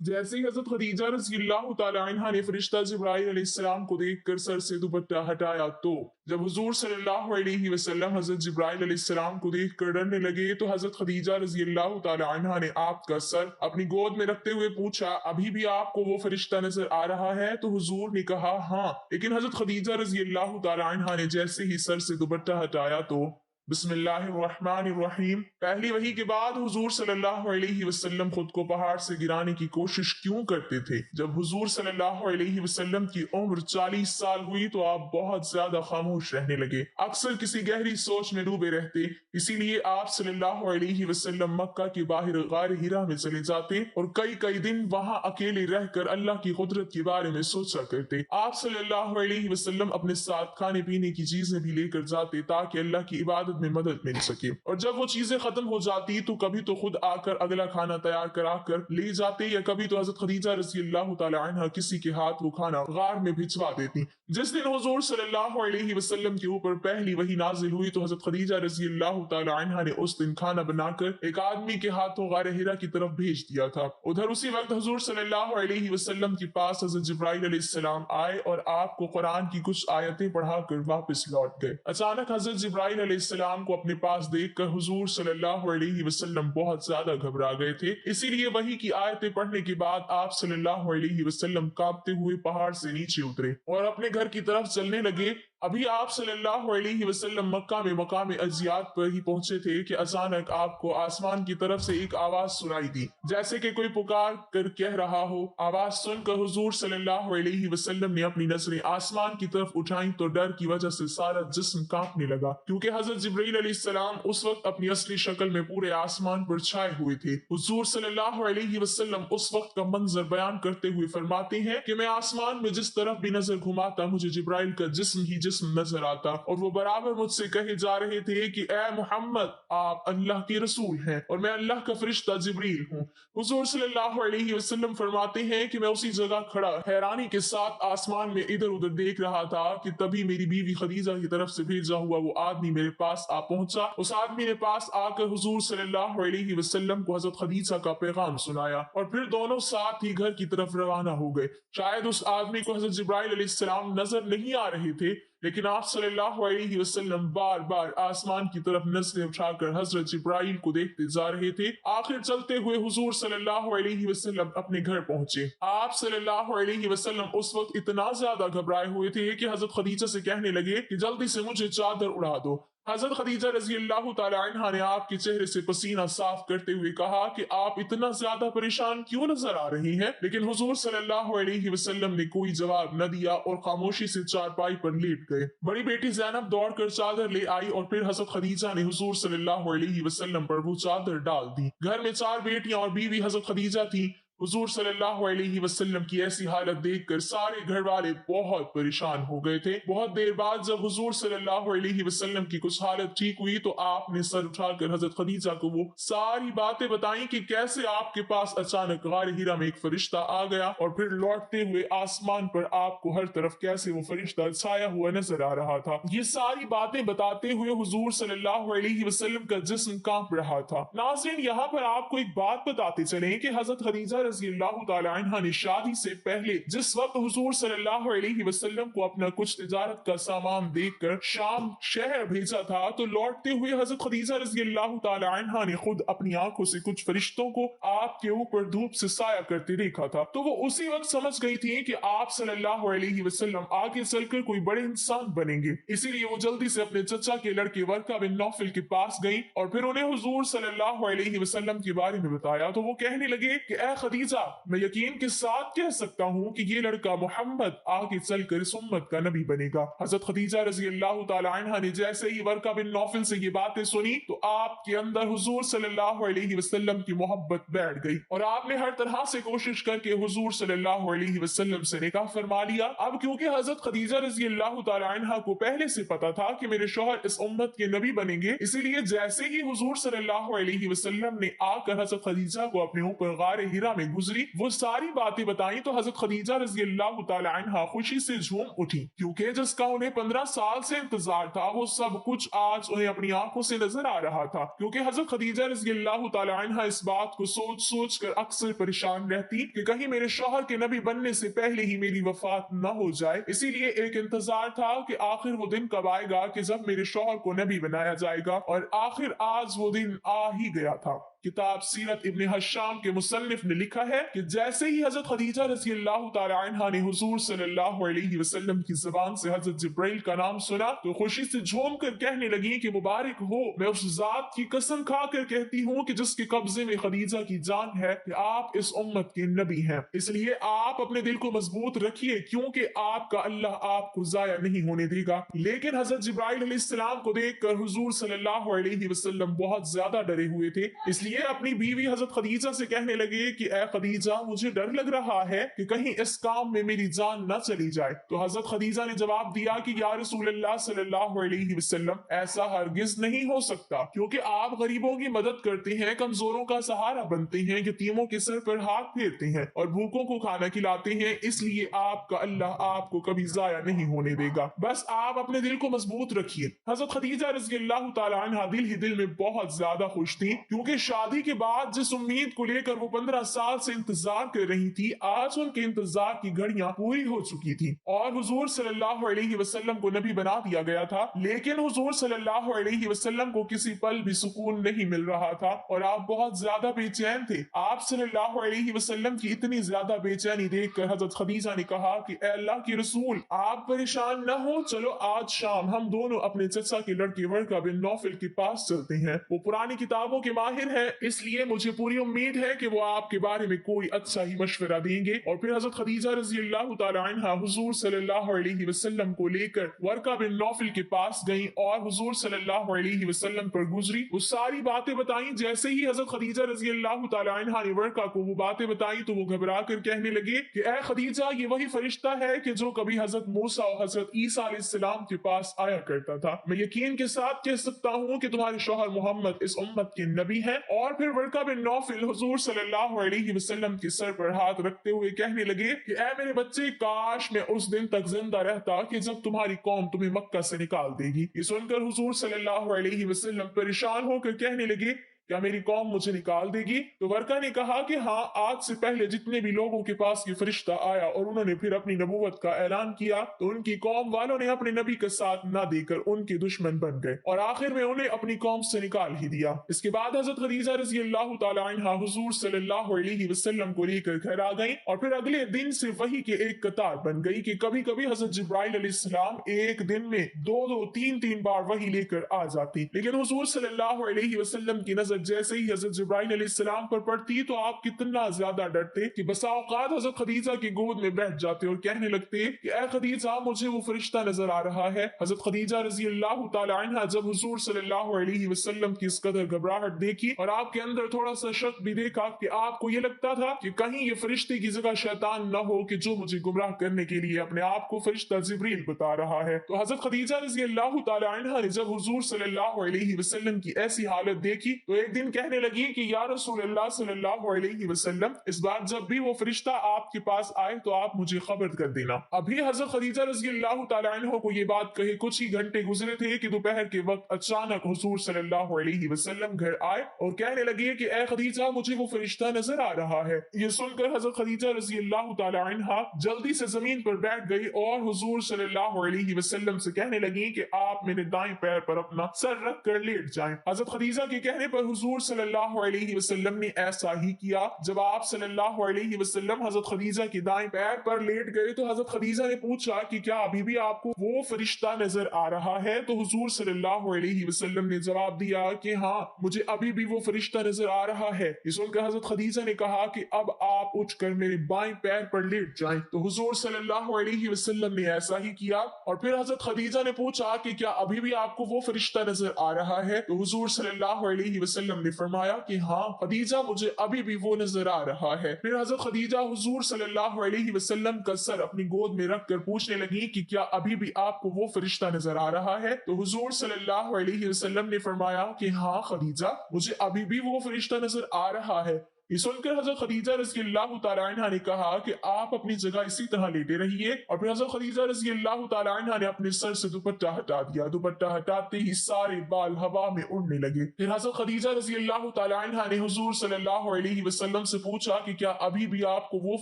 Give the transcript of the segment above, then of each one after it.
जैसे ही हजरत खदीजा रज़ी अल्लाह तआला अन्हा ने फरिश्ता जिब्राइल अलैहिस्सलाम को देखकर सर से दुपट्टा हटाया, तो जब हुजूर सल्लल्लाहु अलैहि वसल्लम हजरत जिब्राइल अलैहिस्सलाम को देखकर डरने लगे, तो हजरत खदीजा रज़ी अल्लाह तआला अन्हा ने आपका सर अपनी गोद में रखते हुए पूछा, अभी भी आपको वो फरिश्ता नजर आ रहा है? तो हुजूर ने कहा हाँ। लेकिन हजरत खदीजा रज़ी अल्लाह तआला अन्हा ने जैसे ही सर से दुपट्टा हटाया, तो बिस्मिल्लाहिर्रहमानिर्रहीम पहली वही के बाद हुजूर सल्लल्लाहु अलैहि वसल्लम खुद को पहाड़ से गिराने की कोशिश क्यों करते थे? जब हुजूर सल्लल्लाहु अलैहि वसल्लम की उम्र 40 साल हुई तो आप बहुत ज्यादा खामोश रहने लगे, अक्सर किसी गहरी सोच में डूबे रहते। इसीलिए आप सल्लल्लाहु अलैहि वसल्लम मक्का के बाहर गार हिरा में चले जाते और कई कई दिन वहां अकेले रहकर अल्लाह की कुदरत के बारे में सोचा करते। आप सल्लल्लाहु अलैहि वसल्लम अपने साथ खाने पीने की चीजें भी लेकर जाते ताकि अल्लाह की इबादत में मदद मिल सके, और जब वो चीजें खत्म हो जाती तो कभी तो खुद आकर अगला खाना तैयार करा कर ले जाते, या कभी तो हजरत खदीजा रज़ी अल्लाह तआला अन्हा किसी के हाथ वो खाना गार में भिजवा देती। जिस दिन हुजूर सल्लल्लाहु अलैहि वसल्लम के ऊपर पहली वही नाजिल हुई तो हजरत खदीजा रज़ी अल्लाह तआला अन्हा ने उस दिन खाना बनाकर एक आदमी के हाथों गार हिरा की तरफ भेज दिया था। उधर उसी वक्त हुजूर सल्लल्लाहु अलैहि वसल्लम के पास हजरत जिब्राइल अलैहिस्सलाम आए और आपको कुरान की कुछ आयतें पढ़ाकर वापस लौट गए। अचानक हजरत जिब्राइल अलैहिस्सलाम को अपने पास देखकर हुजूर सल्लल्लाहु अलैहि वसल्लम बहुत ज्यादा घबरा गए थे। इसीलिए वही की आयतें पढ़ने के बाद आप सल्लल्लाहु अलैहि वसल्लम कांपते हुए पहाड़ से नीचे उतरे और अपने घर की तरफ चलने लगे। अभी आप सल्लल्लाहु अलैहि वसल्लम मक्का में मकाम अज़ियात पर ही पहुंचे थे कि अचानक आपको आसमान की तरफ से एक आवाज सुनाई दी, जैसे कि कोई पुकार कर कह रहा हो। आवाज सुनकर हुजूर सल्लल्लाहु अलैहि वसल्लम ने अपनी नजरें आसमान की तरफ उठाई तो डर की वजह से सारा जिस्म कांपने लगा, क्योंकि हजरत जिब्रील अलैहिस्सलाम उस वक्त अपनी असली शक्ल में पूरे आसमान पर छाए हुए थे। हुजूर सल्लल्लाहु अलैहि वसल्लम उस वक्त का मंजर बयान करते हुए फरमाते हैं कि मैं आसमान में जिस तरफ भी नजर घुमाता मुझे जिब्राइल का जिस्म ही जिस्म नजर आता, और वो बराबर मुझसे कहे जा रहे थे कि ए मोहम्मद, आप अल्लाह के रसूल हैं और मैं अल्लाह का फरिश्ता जिब्रील हूँ। हुजूर सल्लल्लाहु अलैहि वसल्लम फरमाते हैं कि मैं उसी जगह खड़ा हैरानी के साथ आसमान में इधर उधर देख रहा था कि तभी मेरी बीवी खदीजा की तरफ से भेजा हुआ वो आदमी मेरे पास आ पहुंचा। उस आदमी ने पास आकर हुजूर सल्लल्लाहु अलैहि वसल्लम को हजरत खदीजा का पैगाम सुनाया और फिर दोनों साथ ही घर की तरफ रवाना हो गए। शायद उस आदमी को हजरत जिब्राइल अलैहिस्सलाम नजर नहीं आ रहे थे, लेकिन आप सल्लल्लाहु अलैहि वसल्लम बार बार आसमान की तरफ नजरें उठाकर हजरत जिब्राइल को देखते जा रहे थे। आखिर चलते हुए हुजूर सल्लल्लाहु अलैहि वसल्लम अपने घर पहुंचे। आप सल्लल्लाहु अलैहि वसल्लम उस वक्त इतना ज्यादा घबराए हुए थे कि हजरत खदीजा से कहने लगे कि जल्दी से मुझे चादर उड़ा दो। हजरत खदीजा रज़ी अल्लाह तआला अन्हा ने आपके चेहरे से पसीना साफ करते हुए कहा कि आप इतना ज्यादा परेशान क्यों नजर आ रही हैं? लेकिन हुजूर सल्लल्लाहु अलैहि वसल्लम ने कोई जवाब न दिया और खामोशी से चारपाई पर लेट गए। बड़ी बेटी ज़ैनब दौड़कर चादर ले आई और फिर हजरत खदीजा ने हुजूर सल्लल्लाहु अलैहि वसल्लम पर वो चादर डाल दी। घर में 4 बेटियां और बीवी हजरत खदीजा थी। हुजूर सल्लल्लाहु अलैहि वसल्लम की ऐसी हालत देखकर सारे घर वाले बहुत परेशान हो गए थे। बहुत देर बाद जब हुजूर सल्लल्लाहु अलैहि वसल्लम की कुछ हालत ठीक हुई तो आपने सर उठाकर हजरत खदीजा को वो सारी बातें बताई कि कैसे आपके पास अचानक गार हिरा में एक फरिश्ता आ गया और फिर लौटते हुए आसमान पर आपको हर तरफ कैसे वो फरिश्ता छाया हुआ नजर आ रहा था। ये सारी बातें बताते हुए हुजूर सल्लल्लाहु अलैहि वसल्लम का जिस्म कांप रहा था। नाज़रीन, यहाँ पर आपको एक बात बताते चले कि हजरत खदीजा रज़ी अल्लाह तआला अन्हा ने शादी से पहले जिस वक्त हुजूर सल्लल्लाहु अलैहि वसल्लम को अपना कुछ तिजारत का सामान देकर शाम शहर भेजा था, तो लौटते हुए हजरत खदीजा रज़ी अल्लाह तआला अन्हा ने खुद अपनी आंखों से कुछ फरिश्तों को आपके ऊपर धूप से साया करते देखा था। तो वो उसी वक्त समझ गई थी कि आप सल्लल्लाहु अलैहि वसल्लम आगे चलकर कोई बड़े इंसान बनेंगे। इसीलिए वो जल्दी से अपने चचा के लड़के वर्का बिन नौफल के पास गई और फिर उन्हें हुजूर सल्लल्लाहु अलैहि वसल्लम के बारे में बताया। तो वो कहने लगे कि ए खदीजा, मैं यकीन के साथ कह सकता हूँ कि ये लड़का मोहम्मद आगे चलकर इस उम्मत का नबी बनेगा। हजरत खदीजा रज़ी अल्लाह तआला अन्हा ने जैसे ही वर्का बिन नौफल से ये बातें सुनी तो आपके अंदर हुजूर सल्लल्लाहु अलैहि वसल्लम की मोहब्बत बैठ गई और आपने हर तरह से कोशिश करके हुजूर सल्लल्लाहु अलैहि वसल्लम से निकाह फरमा लिया। अब क्योंकि हजरत खदीजा रज़ी अल्लाह तआला अन्हा को पहले से पता था कि मेरे शौहर इस उम्मत के नबी बनेंगे, इसीलिए जैसे ही हुजूर सल्लल्लाहु अलैहि वसल्लम ने आकर हजरत खदीजा को अपने ऊपर गार हिरा में गुजरी, वो सारी बातें बताई तो हजरत खदीजा रजी अल्लाह तआला अन्हा खुशी से झूम उठी, क्योंकि जिसका उन्हें 15 साल से इंतजार था वो सब कुछ आज उन्हें अपनी आंखों से नजर आ रहा था। क्योंकि हजरत खदीजा रजी अल्लाह तआला अन्हा इस बात को सोच सोच कर अक्सर परेशान रहती कि कहीं मेरे शौहर के नबी बनने से पहले ही मेरी वफात न हो जाए। इसीलिए एक इंतजार था कि आखिर वो दिन कब आएगा कि जब मेरे शौहर को नबी बनाया जाएगा, और आखिर आज वो दिन आ ही गया था। किताब सीरत इब्न हशाम के मुसन्निफ ने लिखा है कि जैसे ही हजरत खदीजा रज़ी अल्लाह तआला अन्हा ने हुजूर सल्लल्लाहु अलैहि वसल्लम की ज़बान से हजरत जिब्राइल का नाम सुना तो खुशी से झूम कर कहने लगी कि मुबारक हो, मैं उस जात की कसम खा कर कहती हूँ कि जिसके कब्जे में खदीजा की जान है कि आप इस उम्मत के नबी हैं। इसलिए आप अपने दिल को मजबूत रखिए, क्योंकि आपका अल्लाह आपको जाया नहीं होने देगा। लेकिन हजरत जिब्राइल अलैहिस्सलाम को देखकर हुजूर सल्लल्लाहु अलैहि वसल्लम बहुत ज्यादा डरे हुए थे, इसलिए ये अपनी बीवी हजरत खदीजा से कहने लगे कि ए खदीजा, मुझे डर लग रहा है कि कहीं इस काम में मेरी जान न चली जाए। तो हजरत खदीजा ने जवाब दिया कि या रसूल अल्लाह सल्लल्लाहु अलैहि वसल्लम, ऐसा हरगिज नहीं हो सकता, क्योंकि आप गरीबों की मदद करते हैं, कमजोरों का सहारा बनते हैं, यतीमों के सर पर हाथ फेरते हैं और भूखों को खाना खिलाते हैं, इसलिए आपका अल्लाह आपको कभी जाया नहीं होने देगा। बस आप अपने दिल को मजबूत रखिए। हजरत खदीजा रज़ी अल्लाह तआला अन्हा दिल ही दिल में बहुत ज्यादा खुश थी, क्योंकि शादी के बाद जिस उम्मीद को लेकर वो 15 साल से इंतजार कर रही थी, आज उनके इंतजार की घड़ियां पूरी हो चुकी थी और हुजूर सल्लल्लाहु अलैहि वसल्लम को नबी बना दिया गया था। लेकिन हुजूर सल्लल्लाहु अलैहि वसल्लम को किसी पल भी सुकून नहीं मिल रहा था और आप बहुत ज्यादा बेचैन थे। आप सल्लल्लाहु अलैहि वसल्लम की इतनी ज्यादा बेचैनी देखकर हजरत खदीजा ने कहा कि ए अल्लाह के रसूल, आप परेशान न हो, चलो आज शाम हम दोनों अपने चचा के लड़के वर्का बिन नौफल के पास चलते हैं। वो पुरानी किताबों के माहिर है, इसलिए मुझे पूरी उम्मीद है कि वो आपके बारे में कोई अच्छा ही मशवरा देंगे। और फिर हजरत खदीजा रज़ी अल्लाह तआला अन्हा हुजूर सल्लल्लाहु अलैहि वसल्लम को लेकर वर्का बिन नौफल के पास गईं और हुजूर सल्लल्लाहु अलैहि वसल्लम पर गुजरी, वो सारी बातें बताई। जैसे ही हजरत खदीजा रज़ी अल्लाह तआला अन्हा ने वर्का को वो बातें बताई तो वो घबरा कर कहने लगे कि ए खदीजा, ये वही फरिश्ता है कि जो कभी हजरत मूसा और हजरत ईसा अलैहिस्सलाम के पास आया करता था। मैं यकीन के साथ कह सकता हूँ कि तुम्हारे शौहर मोहम्मद इस उम्मत के नबी हैं। और फिर वर्का बिन नौफल हुजूर सल्लल्लाहु अलैहि वसल्लम के सर पर हाथ रखते हुए कहने लगे कि ऐ मेरे बच्चे, काश मैं उस दिन तक जिंदा रहता कि जब तुम्हारी कौम तुम्हें मक्का से निकाल देगी। ये सुनकर हुजूर सल्लल्लाहु अलैहि वसल्लम परेशान होकर कहने लगे, क्या मेरी कौम मुझे निकाल देगी? तो वर्का ने कहा कि हाँ, आज से पहले जितने भी लोगों के पास ये फरिश्ता आया और उन्होंने फिर अपनी नबूवत का ऐलान किया तो उनकी कौम वालों ने अपने नबी का साथ न देकर उनके दुश्मन बन गए और आखिर में उन्हें अपनी कौम से निकाल ही दिया। इसके बाद हजरत खदीजा रज़ी अल्लाह तआला अन्हा हुजूर सल्लल्लाहु अलैहि वसल्लम को लेकर घर आ गई और फिर अगले दिन से वही के एक कतार बन गई कि कभी कभी हजरत जिब्राइल अलैहिस्सलाम एक दिन में दो तीन बार वही लेकर आ जाती। लेकिन हुजूर सल्लल्लाहु अलैहि वसल्लम की नजर जैसे ही हजरत जिब्राइल अलैहिस्सलाम पर पड़ती तो आप कितना ज्यादा डरते कि बसा औकात हजरत खदीजा की गोद में बैठ जाते और कहने लगते कि ए खदीजा, मुझे वो फरिश्ता नजर आ रहा है। हजरत खदीजा रज़ी अल्लाह तआला अन्हा जब हुजूर सल्लल्लाहु अलैहि वसल्लम की इस कदर घबराहट देखी और आपके अंदर थोड़ा सा शक भी देखा कि आपको ये लगता था कि कहीं ये फरिश्ते की जगह शैतान न हो कि जो मुझे गुमराह करने के लिए अपने आप को फरिश्ता जिब्रील बता रहा है। तो हजरत खदीजा रज़ी अल्लाह तआला अन्हा ने जब हुजूर सल्लल्लाहु अलैहि वसल्लम की ऐसी हालत देखी तो एक दिन कहने लगी कि या रसूल अल्लाह सल्लल्लाहु अलैहि वसल्लम, इस बार जब भी वो फरिश्ता आपके पास आए तो आप मुझे खबर कर देना। अभी हजरत खदीजा रज़ी अल्लाह तआला अन्हा को ये बात कहे कुछ ही घंटे गुजरे थे कि दोपहर के वक्त अचानक हुजूर सल्लल्लाहु अलैहि वसल्लम घर आए और कहने लगे कि ए खदीजा, मुझे वो फरिश्ता नजर आ रहा है। ये सुनकर हजरत खदीजा रज़ी अल्लाह तआला अन्हा जल्दी से जमीन पर बैठ गई और हुजूर सल्लल्लाहु अलैहि वसल्लम से कहने लगी कि आप मेरे दाएं पैर पर अपना सर रख कर लेट जाएं। हजरत खदीजा के कहने पर हुजूर सल्लल्लाहु अलैहि वसल्लम ने ऐसा ही किया। जब आप सल्लल्लाहु अलैहि वसल्लम हजरत खदीजा के दाएं पैर पर लेट गए तो हजरत खदीजा ने पूछा कि क्या अभी भी आपको वो फरिश्ता नजर आ रहा है? तो हुजूर सल्लल्लाहु अलैहि वसल्लम ने जवाब दिया कि हाँ, मुझे अभी भी वो फरिश्ता नजर आ रहा है। ये सुनकर हजरत खदीजा ने कहा कि अब आप उठकर मेरे बाएं पैर पर लेट जाएं। तो हुजूर सल्लल्लाहु अलैहि वसल्लम ने ऐसा ही किया और फिर हजरत खदीजा ने पूछा कि क्या अभी भी आपको वो फरिश्ता नजर आ रहा है? तो हुजूर सल्लल्लाहु अलैहि वसल्लम ने फरमाया कि हाँ खदीजा, मुझे अभी भी वो नजर आ रहा है। फिर हजरत खदीजा हुजूर सल्लल्लाहु अलैहि वसल्लम का सर अपनी गोद में रख कर पूछने लगी कि क्या अभी भी आपको वो फरिश्ता नजर आ रहा है? तो हुजूर सल्लल्लाहु अलैहि वसल्लम ने फरमाया कि हाँ खदीजा, मुझे अभी भी वो फरिश्ता नजर आ रहा है। یہ سن کر حضرت خدیجہ رضی اللہ تعالیٰ عنہ نے کہا کہ آپ اپنی جگہ اسی طرح لیٹے رہیے، اور پھر حضرت خدیجہ رضی اللہ تعالیٰ عنہ نے اپنے سر سے دوپٹہ ہٹا دیا، دوپٹہ ہٹاتے ہی سارے بال ہوا میں اڑنے لگے۔ پھر حضرت خدیجہ رضی اللہ تعالیٰ عنہ نے حضور صلی اللہ علیہ وسلم سے پوچھا کہ کیا ابھی بھی آپ کو وہ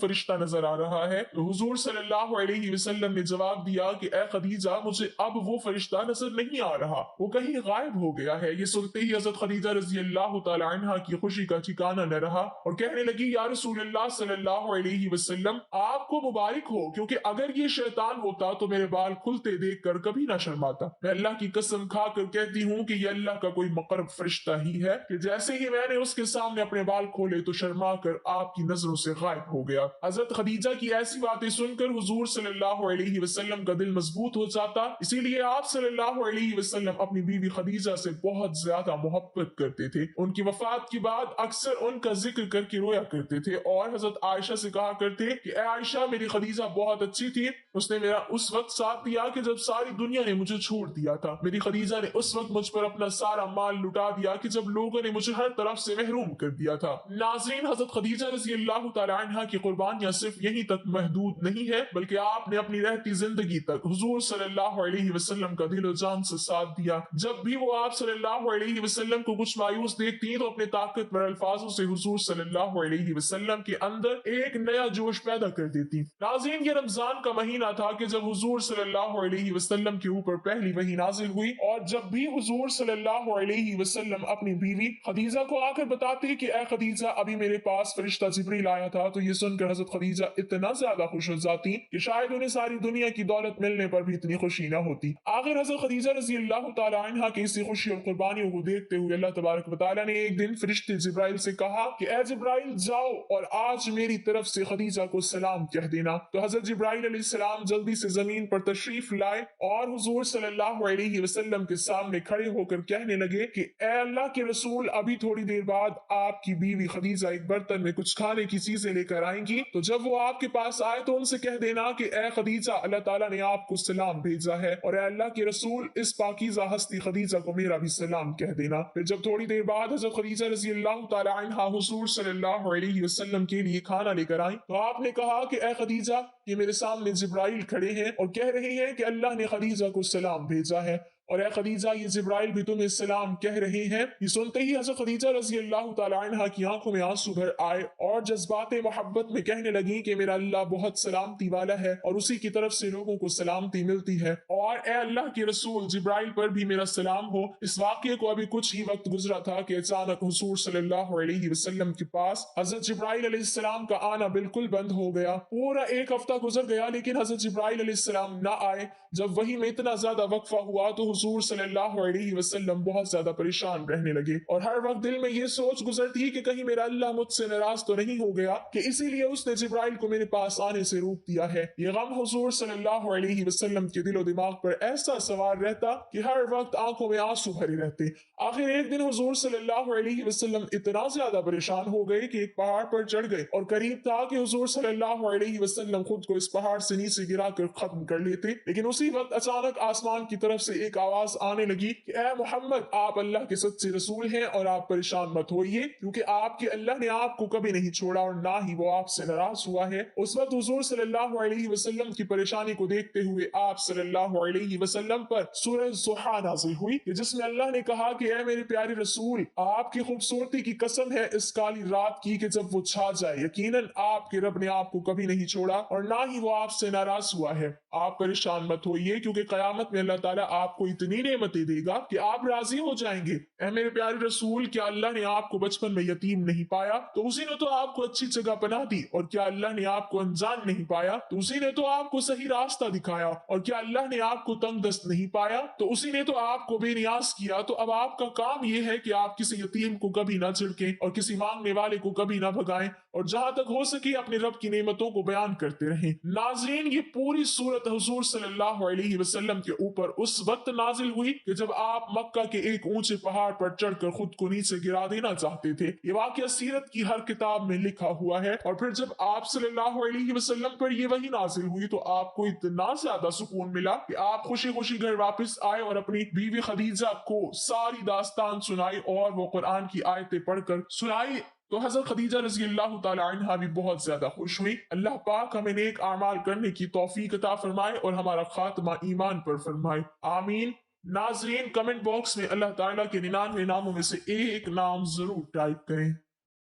فرشتہ نظر آ رہا ہے؟ تو حضور صلی اللہ علیہ وسلم نے جواب دیا کہ اے خدیجہ، مجھے اب وہ فرشتہ نظر نہیں آ رہا، وہ کہیں غائب ہو گیا ہے۔ یہ سنتے ہی حضرت خدیجہ رضی اللہ تعالیٰ عنہ کی خوشی کا ٹھکانہ نہ رہا اور کہنے لگی، یا رسول اللہ صلی اللہ علیہ وسلم، آپ کو مبارک ہو، کیونکہ اگر یہ شیطان ہوتا تو میرے بال کھلتے دیکھ کر کبھی نہ شرماتا۔ میں اللہ کی قسم کھا کر کہتی ہوں کہ یہ اللہ کا کوئی مقرب فرشتہ ہی ہے کہ جیسے ہی میں نے اس کے سامنے اپنے بال کھولے تو شرما کر آپ کی نظروں سے غائب ہو گیا۔ حضرت خدیجہ کی ایسی باتیں سن کر حضور صلی اللہ علیہ وسلم کا دل مضبوط ہو جاتا، اسی لیے آپ صلی اللہ علیہ وسلم اپنی بیوی خدیجہ سے بہت زیادہ محبت کرتے تھے۔ ان کی وفات کے بعد اکثر ان کا ذکر کر کے رویا کرتے تھے اور حضرت عائشہ سے کہا کرتے کہ اے عائشہ، میری خدیجہ بہت اچھی تھی، اس نے میرا اس وقت ساتھ دیا کہ جب ساری دنیا نے مجھے چھوڑ دیا تھا، میری خدیجہ نے اس وقت مجھ پر اپنا سارا مال لٹا دیا کہ جب لوگوں نے مجھے ہر طرف سے محروم کر دیا تھا۔ ناظرین، حضرت خدیجہ رضی اللہ تعالی عنہ کی قربانیاں صرف یہیں تک محدود نہیں ہے، بلکہ آپ نے اپنی رہتی زندگی تک حضور صلی اللہ علیہ وسلم کا دل و جان سے ساتھ دیا۔ جب بھی وہ آپ صلی اللہ علیہ وسلم کو کچھ مایوس دیکھتی تو اپنے طاقتور الفاظوں سے حضور صلی اللہ علیہ وسلم کے اندر ایک نیا جوش پیدا کر دیتی۔ ناظرین، یہ رمضان کا مہینہ تھا کہ جب حضور صلی اللہ علیہ وسلم کے اوپر پہلی وحی نازل ہوئی، اور جب بھی حضور صلی اللہ علیہ وسلم اپنی بیوی خدیجہ کو آ کر بتاتے کہ اے خدیجہ، ابھی میرے پاس فرشتہ جبریل آیا تھا، تو یہ سن کر حضرت خدیجہ اتنا زیادہ خوش ہو جاتی کہ شاید انہیں ساری دنیا کی دولت ملنے پر بھی اتنی خوشی نہ ہوتی۔ آخر حضرت خدیجہ رضی اللہ تعالی عنہ کی اسی خوشی اور قربانیوں کو دیکھتے ہوئے اللہ تبارک و تعالی نے ایک دن فرشتے جبرائیل سے کہا کہ اے جبرائیل، جاؤ اور آج میری طرف سے خدیجہ کو سلام کہہ دینا۔ تو حضرت جبرائیل علیہ السلام جلدی سے زمین پر تشریف لائے اور حضور صلی اللہ علیہ وسلم کے سامنے کھڑے ہو کر کہنے لگے کہ اے اللہ کے رسول، ابھی تھوڑی دیر بعد آپ کی بیوی خدیجہ ایک برتن میں کچھ کھانے کی چیزیں لے کر آئیں گی، تو جب وہ آپ کے پاس آئے تو ان سے کہہ دینا کہ اے خدیجہ، اللہ تعالیٰ نے آپ کو سلام بھیجا ہے، اور اے اللہ کے رسول، اس پاکیزہ ہستی خدیجہ کو میرا بھی سلام کہہ دینا۔ پھر جب تھوڑی دیر بعد حضرت خدیجہ رضی اللہ تعالی عنہا حضور صلی اللہ علیہ وسلم کے لیے کھانا لے کر آئیں تو آپ نے کہا کہ اے خدیجہ، یہ میرے سامنے جبرائیل کھڑے ہیں اور کہہ رہے ہیں کہ اللہ نے خدیجہ کو سلام بھیجا ہے، اور اے خدیجہ، یہ جبرائیل بھی تمہیں سلام کہہ رہے ہیں۔ یہ سنتے ہی حضرت خدیجہ رضی اللہ تعالی عنہ کی آنکھوں میں آنسو بھر آئے اور جذبات محبت میں کہنے لگیں کہ میرا اللہ بہت سلامتی والا ہے اور اسی کی طرف سے لوگوں کو سلامتی ملتی ہے، اور اے اللہ کے رسول، جبرائیل پر بھی میرا سلام ہو۔ اس واقعے کو ابھی کچھ ہی وقت گزرا تھا کہ اچانک حضور صلی اللہ علیہ وسلم کے پاس حضرت جبرائیل علیہ السلام کا آنا بالکل بند ہو گیا۔ پورا ایک ہفتہ گزر گیا لیکن حضرت جبرائیل علیہ السلام نہ آئے۔ جب وحی میں اتنا زیادہ وقفہ ہوا تو حضور صلی اللہ علیہ وسلم بہت زیادہ پریشان رہنے لگے، اور ہر وقت دل میں یہ سوچ گزرتی کہ کہیں میرا اللہ مجھ سے ناراض تو نہیں ہو گیا کہ اسی لیے اس نے جبرائیل کو میرے پاس آنے سے روک دیا ہے۔ یہ غم حضور صلی اللہ علیہ وسلم کے دل و دماغ پر ایسا سوار رہتا کہ ہر وقت آنکھوں میں آنسو بھرے رہتے۔ آخر ایک دن حضور صلی اللہ علیہ وسلم اتنا زیادہ پریشان ہو گئے کہ ایک پہاڑ پر چڑھ گئے، اور قریب تھا کہ حضور صلی اللہ علیہ وسلم خود کو اس پہاڑ سے نیچے گرا کر ختم کر لیتے، لیکن اسی وقت اچانک آسمان کی طرف سے ایک آواز آنے لگی کہ اے محمد، آپ اللہ کے سچے رسول ہیں اور آپ پریشان مت ہوئیے، کیونکہ آپ کے اللہ نے آپ کو کبھی نہیں چھوڑا اور نہ ہی وہ آپ سے ناراض ہوا ہے۔ اس وقت حضور صلی اللہ علیہ وسلم کی پریشانی کو دیکھتے ہوئے آپ صلی اللہ علیہ وسلم پر سورہ ضحیٰ نازل ہوئی کہ جس میں اللہ نے کہا کہ اے میرے پیارے رسول، آپ کی خوبصورتی کی قسم ہے اس کالی رات کی کہ جب وہ چھا جائے، یقیناً آپ کے رب نے آپ کو کبھی نہیں چھوڑا اور نہ ہی وہ آپ سے ناراض ہوا ہے۔ آپ پریشان مت ہوئیے، کیونکہ قیامت میں اللہ تعالیٰ آپ کو اتنی نعمتیں دے گا کہ آپ راضی ہو جائیں گے۔ اے میرے پیارے رسول، کیا اللہ نے آپ کو بچپن میں یتیم نہیں پایا تو اسی نے تو آپ کو اچھی جگہ پناہ دی، اور کیا اللہ نے آپ کو انجان نہیں پایا تو اسی نے تو آپ کو صحیح راستہ دکھایا، اور کیا اللہ نے آپ کو تنگ دست نہیں پایا تو اسی نے تو آپ کو بے نیاز کیا۔ تو اب آپ کا کام یہ ہے کہ آپ کسی یتیم کو کبھی نہ جھڑکیں اور کسی مانگنے والے کو کبھی نہ بھگائیں، اور جہاں تک ہو سکے اپنے رب کی نعمتوں کو بیان کرتے رہیں۔ ناظرین، یہ پوری سورت حضور صلی اللہ علیہ وسلم کے اوپر اس وقت نازل ہوئی کہ جب آپ مکہ کے ایک اونچے پہاڑ پر چڑھ کر خود کو نیچے گرا دینا چاہتے تھے۔ یہ واقعہ سیرت کی ہر کتاب میں لکھا ہوا ہے، اور پھر جب آپ صلی اللہ علیہ وسلم پر یہ وحی نازل ہوئی تو آپ کو اتنا زیادہ سکون ملا کہ آپ خوشی خوشی گھر واپس آئے اور اپنی بیوی خدیجہ کو ساری داستان سنائی اور وہ قرآن کی آیتیں پڑھ کر سنائی۔ تو حضرت خدیجہ رضی اللہ تعالی عنہ بھی بہت زیادہ خوش ہوئی۔ اللہ پاک ہمیں نیک اعمال کرنے کی توفیق عطا فرمائے اور ہمارا خاتمہ ایمان پر فرمائے، آمین۔ ناظرین، کمنٹ باکس میں اللہ تعالیٰ کے 99 ناموں میں سے ایک نام ضرور ٹائپ کریں۔